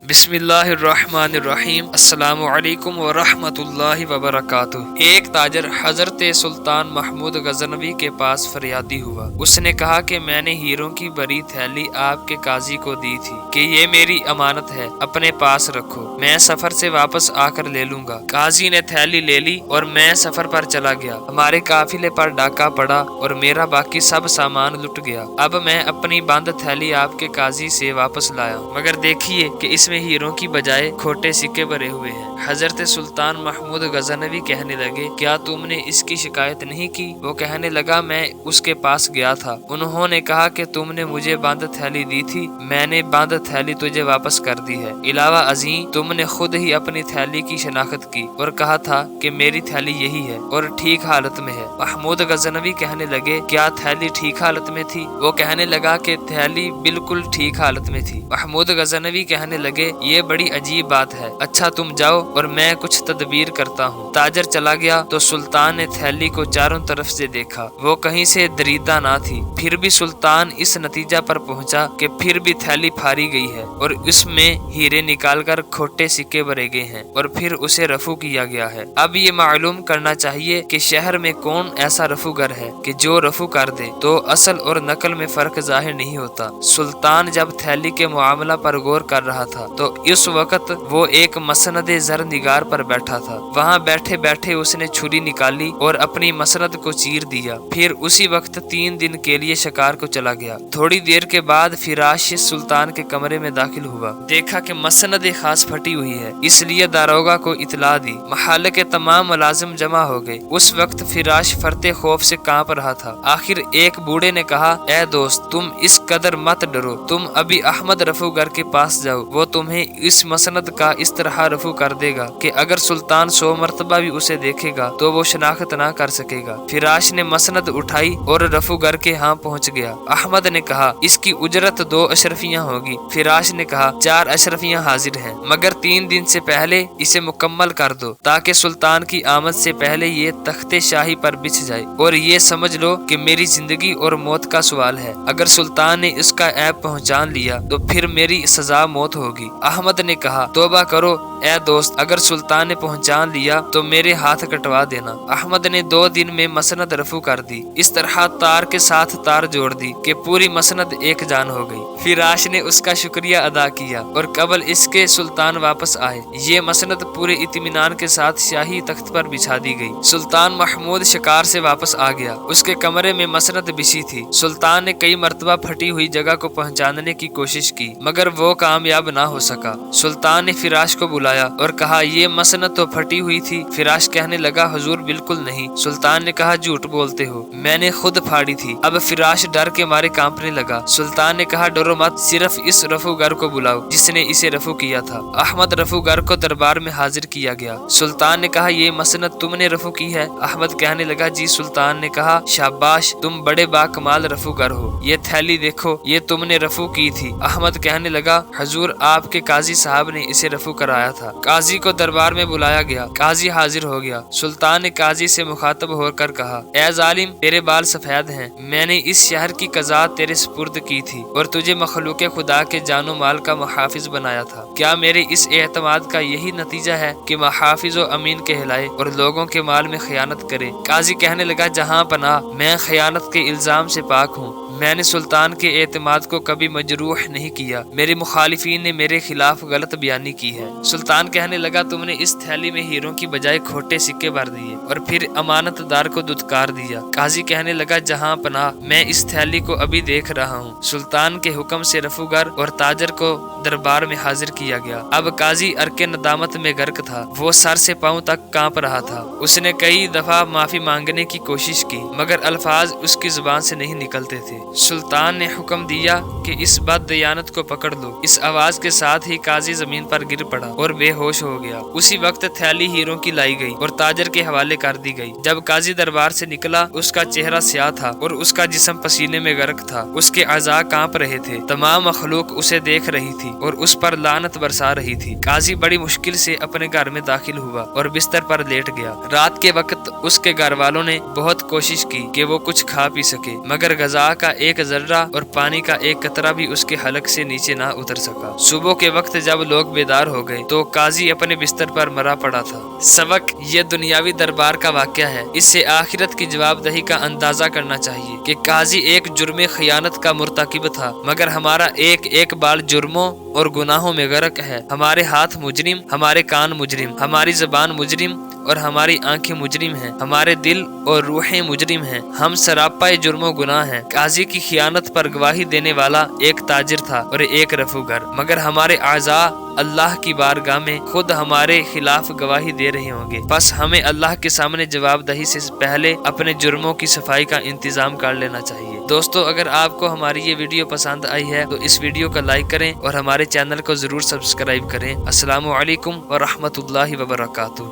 बिस्मिल्लाहिर्रहमानिर्रहीम। अस्सलामु अलैकुम वरहमतुल्लाहि वबरकातुह। एक ताजर हजरत सुल्तान महमूद गजनवी के पास फरियादी हुआ। उसने कहा कि मैंने हीरों की बड़ी थैली आपके काजी को दी थी कि ये मेरी अमानत है, अपने पास रखो, मैं सफर से वापस आकर ले लूंगा। काजी ने थैली ले ली और मैं सफर पर चला गया। हमारे काफिले पर डाका पड़ा और मेरा बाकी सब सामान लुट गया। अब मैं अपनी बंद थैली आपके काजी से वापस लाया, मगर देखिए कि इसमें हीरों की बजाय खोटे सिक्के भरे हुए हैं। हजरत सुल्तान महमूद गजनवी कहने लगे, क्या तुमने इसकी शिकायत नहीं की? वो कहने लगा, मैं उसके पास गया था। उन्होंने कहा कि तुमने मुझे बंद थैली दी थी, मैंने बंद थैली तुझे वापस कर दी है। इलावा अजीम, तुमने खुद ही अपनी थैली की शनाख्त की और कहा था कि मेरी थैली यही है और ठीक हालत में है। महमूद गजनवी कहने लगे, क्या थैली ठीक हालत में थी? वो कहने लगा कि थैली बिल्कुल ठीक हालत में थी। महमूद गजनवी कहने लगे, ये बड़ी अजीब बात है। अच्छा, तुम जाओ और मैं कुछ तदबीर करता हूँ। ताजर चला गया तो सुल्तान ने थैली को चारों तरफ से देखा, वो कहीं से दरीदा ना थी। फिर भी सुल्तान इस नतीजा पर पहुंचा कि फिर भी थैली फाड़ी गई है और इसमें हीरे निकालकर खोटे सिक्के भरे गए हैं और फिर उसे रफू किया गया है। अब ये मालूम करना चाहिए कि शहर में कौन ऐसा रफूगर है कि जो रफू कर दे तो असल और नकल में फर्क जाहिर नहीं होता। सुल्तान जब थैली के मामला पर गौर कर रहा था तो इस वक्त वो एक मसनदे जर निगार पर बैठा था। वहाँ बैठे बैठे उसने छुरी निकाली और अपनी मसनद को चीर दिया। फिर उसी वक्त 3 दिन के लिए शिकार को चला गया। थोड़ी देर के बाद फिराश सुल्तान के कमरे में दाखिल हुआ। देखा कि मसनद खास फटी हुई है, इसलिए दारोगा को इतला दी। महल्ले के तमाम मुलाजिम जमा हो गए। उस वक्त फिराश फरते खौफ से कांप रहा था। आखिर एक बूढ़े ने कहा, ए दोस्त, तुम इस कदर मत डरो, तुम अभी अहमद रफूगर के पास जाओ, वो तुम्हें इस मसनद का इस तरह रफू कर देगा कि अगर सुल्तान 100 मरतबा भी उसे देखेगा तो वो शनाख्त ना कर सकेगा। फिराश ने मसनद उठाई और रफूगर के यहाँ पहुँच गया। अहमद ने कहा, इसकी उजरत 2 अशरफियाँ होगी। फिराश ने कहा, 4 अशरफियाँ हाजिर हैं, मगर 3 दिन से पहले इसे मुकम्मल कर दो ताकि सुल्तान की आमद से पहले ये तख्ते शाही पर बिछ जाए। और ये समझ लो कि मेरी जिंदगी और मौत का सवाल है। अगर सुल्तान ने इसका ऐब पहचान लिया तो फिर मेरी सजा मौत होगी। अहमद ने कहा, तौबा करो ए दोस्त, अगर सुल्तान ने पहचान लिया तो मेरे हाथ कटवा देना। अहमद ने 2 दिन में मसनद रफू कर दी। इस तरह तार के साथ तार जोड़ दी कि पूरी मसनद एक जान हो गई। फिराश ने उसका शुक्रिया अदा किया और कबल इसके सुल्तान वापस आए। ये मसनद पूरे इत्मीनान के साथ शाही तख्त पर बिछा दी गई। सुल्तान महमूद शिकार से वापस आ गया। उसके कमरे में मसनद बिछी थी। सुल्तान ने कई मरतबा फटी हुई जगह को पहचानने की कोशिश की, मगर वो कामयाब ना हो सका। सुल्तान ने फिराश को बुलाया और कहा, ये मसनद तो फटी हुई थी। फिराश कहने लगा, हुजूर बिल्कुल नहीं। सुल्तान ने कहा, झूठ बोलते हो, मैंने खुद फाड़ी थी। अब फिराश डर के मारे कांपने लगा। सुल्तान ने कहा, डरो मत, सिर्फ इस रफूगर को बुलाओ जिसने इसे रफू किया था। अहमद रफूगर को दरबार में हाजिर किया गया। सुल्तान ने कहा, ये मसनद तुमने रफू की है? अहमद कहने लगा, जी। सुल्तान ने कहा, शाबाश, तुम बड़े बाकमाल रफूगर हो। ये थैली देखो, ये तुमने रफू की थी। अहमद कहने लगा, हुजूर आपके काजी साहब ने इसे रफू कराया था। काजी को दरबार में बुलाया गया। काजी हाजिर हो गया। सुल्तान ने काजी से मुखातब होकर कहा, ए जालिम, तेरे बाल सफेद हैं। मैंने इस शहर की कज़ा तेरे सुपुर्द की थी और तुझे मखलूके खुदा के जानो माल का मुहाफिज बनाया था। क्या मेरे इस एतमाद का यही नतीजा है कि मुहाफिज व अमीन कहलाए और लोगों के माल में खयानत करे? काजी कहने लगा, जहाँ पनाह, मैं खयानत के इल्जाम से पाक हूँ। मैंने सुल्तान के एतमाद को कभी मजरूह नहीं किया। मेरे मुखालिफिन ने मेरे खिलाफ गलत बयानी की है। सुल्तान कहने लगा, तुमने इस थैली में हीरों की बजाय खोटे सिक्के भर दिए और फिर अमानतदार को दुत्कार दिया। काजी कहने लगा, जहाँ पनाह, मैं इस थैली को अभी देख रहा हूँ। सुल्तान के हुक्म से रफूगर और ताजर को दरबार में हाजिर किया गया। अब काजी अर्के नदामत में गर्क था। वो सर से पांव तक कांप रहा था। उसने कई दफा माफी मांगने की कोशिश की, मगर अल्फाज उसकी जुबान से नहीं निकलते थे। सुल्तान ने हुक्म दिया कि इस बददयानत को पकड़ लो। इस आवाज के साथ ही काजी जमीन पर गिर पड़ा और बेहोश हो गया। उसी वक्त थैली हीरों की लाई गई और ताजर के हवाले कर दी गई। जब काजी दरबार से निकला, उसका चेहरा स्याह था और उसका जिस्म पसीने में गर्क था। उसके अज़ा कांप रहे थे। तमाम मखलूक उसे देख रही थी और उस पर लानत बरसा रही थी। काजी बड़ी मुश्किल से अपने घर में दाखिल हुआ और बिस्तर पर लेट गया। रात के वक्त उसके घर वालों ने बहुत कोशिश की कि वो कुछ खा पी सके, मगर गजा का एक जर्रा और पानी का एक कतरा भी उसके हलक से नीचे ना उतर सका। सुबह के वक्त जब लोग बेदार हो गए तो काजी अपने बिस्तर पर मरा पड़ा था। सबक, ये दुनियावी दरबार का वाकया है, इससे आखिरत की जवाबदही का अंदाजा करना चाहिए कि काजी एक जुर्म खयानत का मुर्तकिब था, मगर हमारा एक एक बाल जुर्मों और गुनाहों में गर्क है। हमारे हाथ मुजरिम, हमारे कान मुजरिम, हमारी ज़बान मुजरिम और हमारी आंखें मुजरिम हैं, हमारे दिल और रूहें मुजरिम हैं। हम सरापाए जुर्मो गुनाह हैं। काजी की खियानत पर गवाही देने वाला एक ताजिर था और एक रफूगर, मगर हमारे आज़ा अल्लाह की बारगाह में खुद हमारे खिलाफ गवाही दे रहे होंगे। बस हमें अल्लाह के सामने जवाबदही से पहले अपने जुर्मों की सफाई का इंतजाम कर लेना चाहिए। दोस्तों, अगर आपको हमारी ये वीडियो पसंद आई है तो इस वीडियो को लाइक करें और हमारे चैनल को जरूर सब्सक्राइब करें। अस्सलामु अलैकुम व रहमतुल्लाहि व बरकातुहू।